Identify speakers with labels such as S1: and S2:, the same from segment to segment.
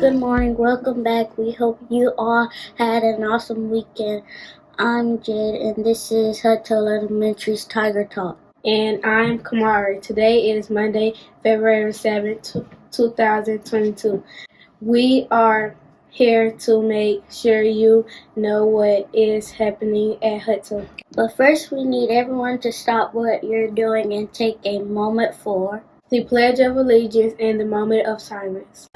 S1: good morning. Welcome back. We hope you all had an awesome weekend. I'm Jade, and this is Hutto Elementary's Tiger Talk.
S2: And I'm Kamari. Today is Monday, February 7th, 2022. We are here to make sure you know what is happening at Hutto.
S1: But first, we need everyone to stop what you're doing and take a moment for
S2: the Pledge of Allegiance and the moment of silence.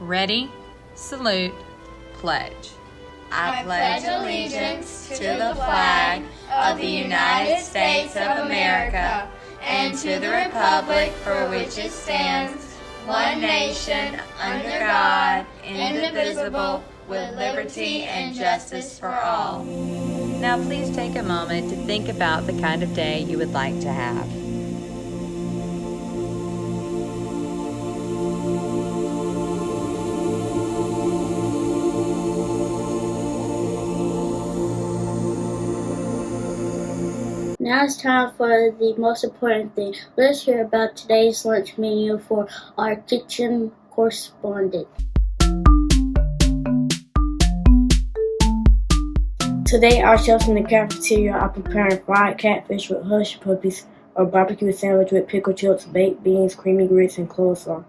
S3: Ready, salute, pledge. I pledge allegiance to the flag of the United States of America and to the republic for which it stands, one nation, under God, indivisible, with liberty and justice for all. Now please take a moment to think about the kind of day you would like to have.
S1: Now it's time for the most important thing. Let's hear about today's lunch menu for our kitchen correspondent.
S4: Today, our chefs in the cafeteria are preparing fried catfish with hush puppies, a barbecue sandwich with pickled chips, baked beans, creamy grits, and coleslaw.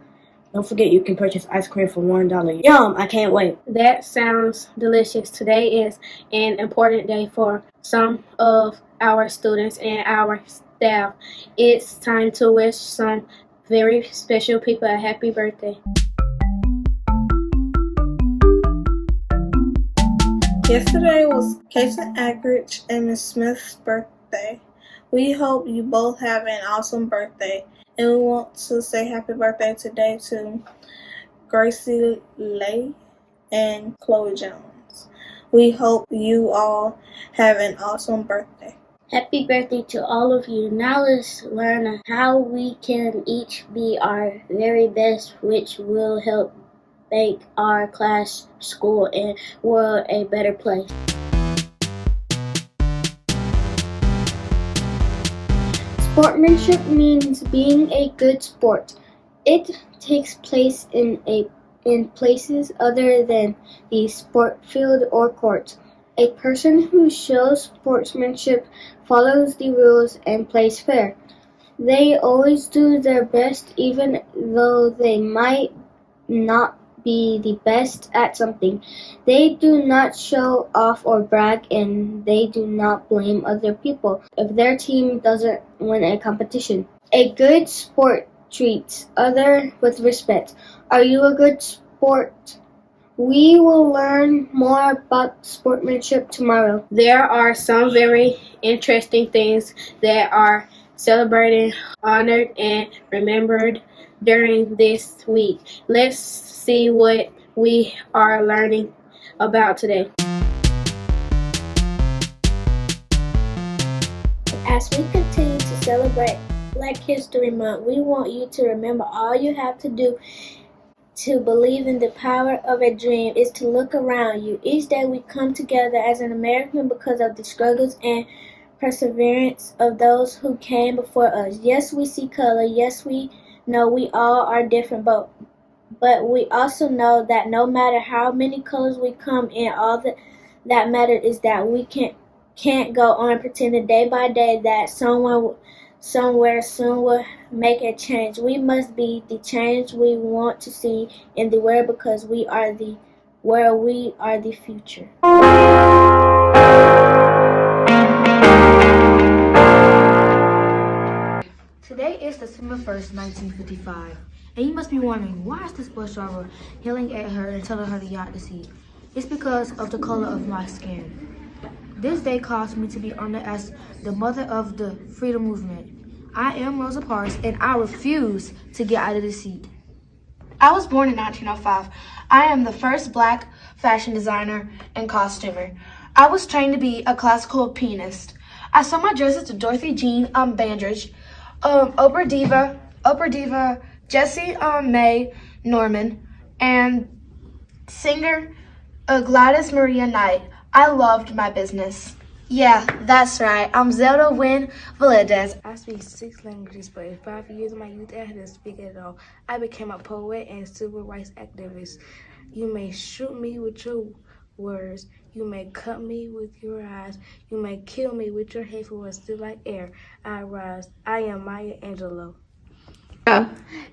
S4: Don't forget you can purchase ice cream for $1. Yum! I can't wait.
S2: That sounds delicious. Today is an important day for some of our students and our staff. It's time to wish some very special people a happy birthday.
S5: Yesterday was Kason Ackridge and Miss Smith's birthday. We hope you both have an awesome birthday. And we want to say happy birthday today to Gracie Lay and Chloe Jones. We hope you all have an awesome birthday.
S1: Happy birthday to all of you. Now let's learn how we can each be our very best, which will help make our class, school, and world a better place. Sportsmanship means being a good sport. It takes place in places other than the sport field or court. A person who shows sportsmanship follows the rules and plays fair. They always do their best even though they might not be the best at something. They do not show off or brag, and they do not blame other people if their team doesn't win a competition. A good sport treats others with respect. Are you a good sport? We will learn more about sportsmanship tomorrow.
S2: There are some very interesting things that are celebrated, honored, and remembered during this week. Let's see what we are learning about today.
S1: As we continue to celebrate Black History Month, we want you to remember all you have to do to believe in the power of a dream is to look around you. Each day we come together as an American because of the struggles and perseverance of those who came before us. Yes, we see color. Yes, we know we all are different, but we also know that no matter how many colors we come in, all that matters is that we can't go on pretending day by day that someone somewhere soon will make a change. We must be the change we want to see in the world because we are the world, we are the future.
S6: Today is December 1st, 1955, and you must be wondering, why is this bus driver yelling at her and telling her to yacht to sea? It's because of the color of my skin. This day caused me to be honored as the mother of the freedom movement. I am Rosa Parks, and I refuse to get out of the seat.
S7: I was born in 1905. I am the first Black fashion designer and costumer. I was trained to be a classical pianist. I sold my dresses to Dorothy Jean Bandridge, Oprah Diva, Jessie Mae Norman, and singer Gladys Maria Knight. I loved my business. Yeah, that's right. I'm Zelda Wynn Valadez. I speak 6 languages, but in 5 years of my youth, I hadn't speak at all. I became a poet and civil rights activist. You may shoot me with your words. You may cut me with your eyes. You may kill me with your hateful words. Still like air, I rise. I am Maya Angelou.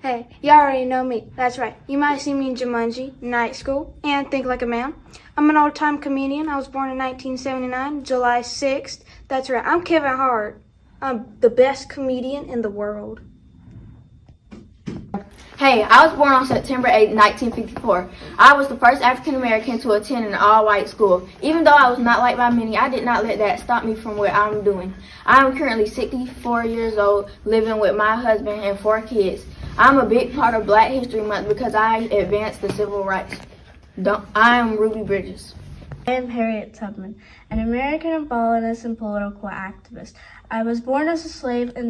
S8: Hey, you already know me. That's right. You might see me in Jumanji, Night School, and Think Like a Man. I'm an old-time comedian. I was born in 1979, July 6th. That's right. I'm Kevin Hart. I'm the best comedian in the world.
S9: Hey, I was born on September 8, 1954. I was the first African American to attend an all-white school. Even though I was not liked by many, I did not let that stop me from what I'm doing. I am currently 64 years old, living with my husband and 4 kids. I'm a big part of Black History Month because I advance the civil rights. I am Ruby Bridges.
S10: I am Harriet Tubman, an American abolitionist and political activist. I was born as a slave and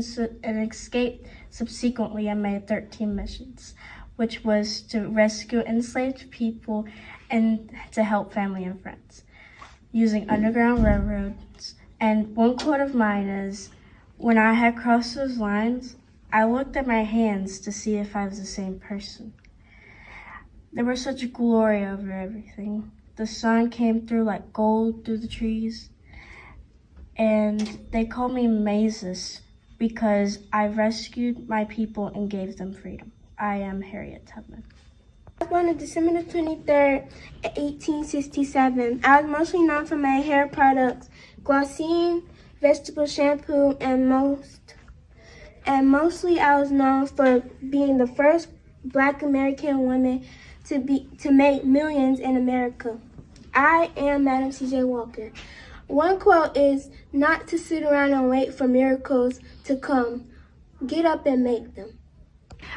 S10: escaped subsequently. I made 13 missions, which was to rescue enslaved people and to help family and friends using underground railroads. And one quote of mine is, when I had crossed those lines, I looked at my hands to see if I was the same person. There was such a glory over everything. The sun came through like gold through the trees. And they called me Mazes because I rescued my people and gave them freedom. I am Harriet Tubman.
S8: I was born on December the 23rd, 1867. I was mostly known for my hair products, Glossine, vegetable shampoo, and mostly I was known for being the first Black American woman to make millions in America. I am Madam C.J. Walker. One quote is not to sit around and wait for miracles to come. Get up and make them.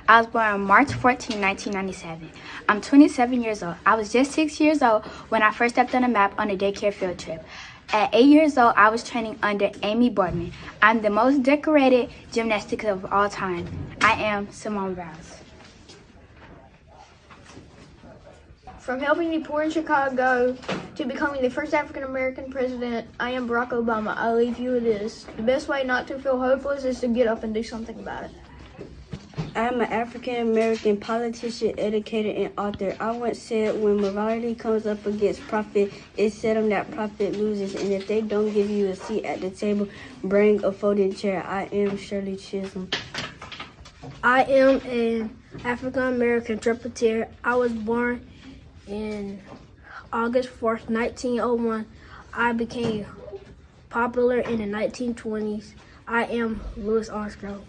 S11: I was born on March 14, 1997. I'm 27 years old. I was just 6 years old when I first stepped on a map on a daycare field trip. At 8 years old, I was training under Amy Boardman. I'm the most decorated gymnastics of all time. I am Simone Biles.
S8: From helping the poor in Chicago to becoming the first African American president, I am Barack Obama. I leave you with this. The best way not to feel hopeless is to get up and do something about it.
S12: I'm an African American politician, educator, and author. I once said when morality comes up against profit, it's seldom that profit loses. And if they don't give you a seat at the table, bring a folding chair. I am Shirley Chisholm.
S8: I am an African American trumpeter. I was born in August 4th, 1901. I became popular in the 1920s. I am Louis Armstrong.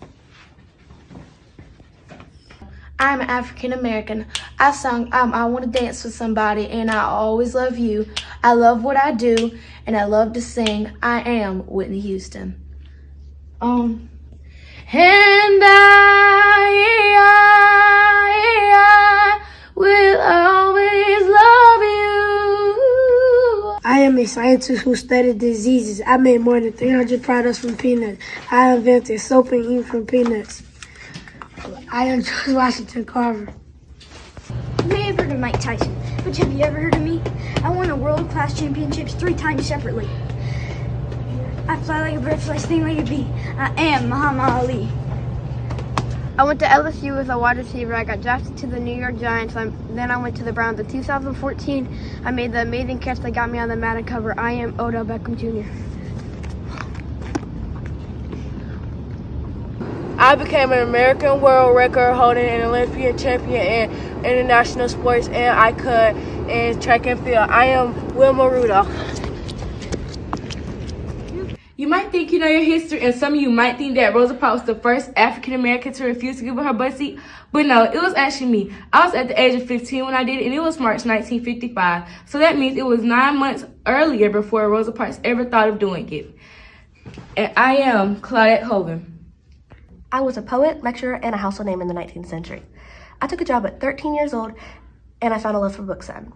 S7: I'm African American. I sung I Want to Dance with Somebody and I Always Love You. I love what I do and I love to sing. I am Whitney Houston. And I will always love you.
S13: I am a scientist who studied diseases. I made more than 300 products from peanuts. I invented soap and ink from peanuts. I am George Washington Carver.
S8: You may have heard of Mike Tyson, but have you ever heard of me? I won a world-class championships 3 times separately. I fly like a bird, fly, sting like a bee. I am Muhammad Ali. I went to LSU as a wide receiver. I got drafted to the New York Giants. Then I went to the Browns. In 2014, I made the amazing catch that got me on the Madden cover. I am Odell Beckham Jr.
S4: I became an American world record holding an Olympian champion in international sports and I cut in track and field. I am Wilma Rudolph.
S14: You might think you know your history, and some of you might think that Rosa Parks was the first African American to refuse to give her her butt seat, but no, it was actually me. I was at the age of 15 when I did it, and it was March 1955. So that means it was 9 months earlier before Rosa Parks ever thought of doing it. And I am Claudette Hogan.
S15: I was a poet, lecturer, and a household name in the 19th century. I took a job at 13 years old, and I found a love for books then.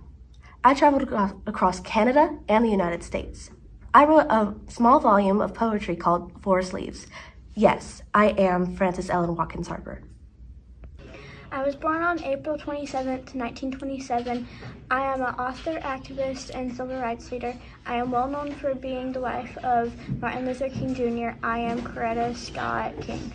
S15: I traveled across Canada and the United States. I wrote a small volume of poetry called Forest Leaves. Yes, I am Frances Ellen Watkins Harper.
S10: I was born on April 27th, 1927. I am an author, activist, and civil rights leader. I am well known for being the wife of Martin Luther King Jr. I am Coretta Scott King.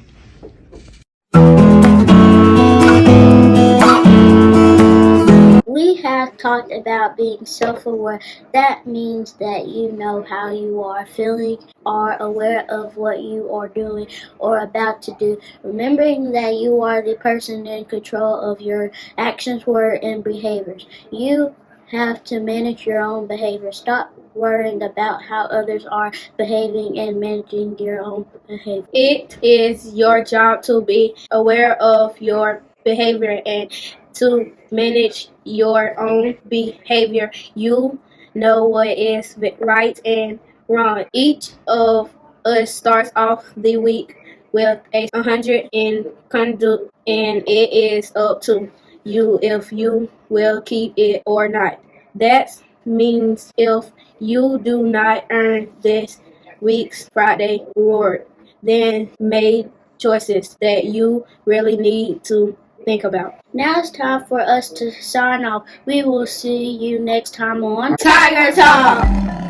S1: We have talked about being self-aware. That means that you know how you are feeling, are aware of what you are doing or about to do, remembering that you are the person in control of your actions, words, and behaviors. You have to manage your own behavior. Stop worrying about how others are behaving and managing your own behavior.
S2: It is your job to be aware of your behavior and to manage your own behavior. You know what is right and wrong. Each of us starts off the week with 100 in conduct, and it is up to you if you will keep it or not. That means if you do not earn this week's Friday reward, then made choices that you really need to think about.
S1: Now it's time for us to sign off. We will see you next time on
S2: Tiger Talk!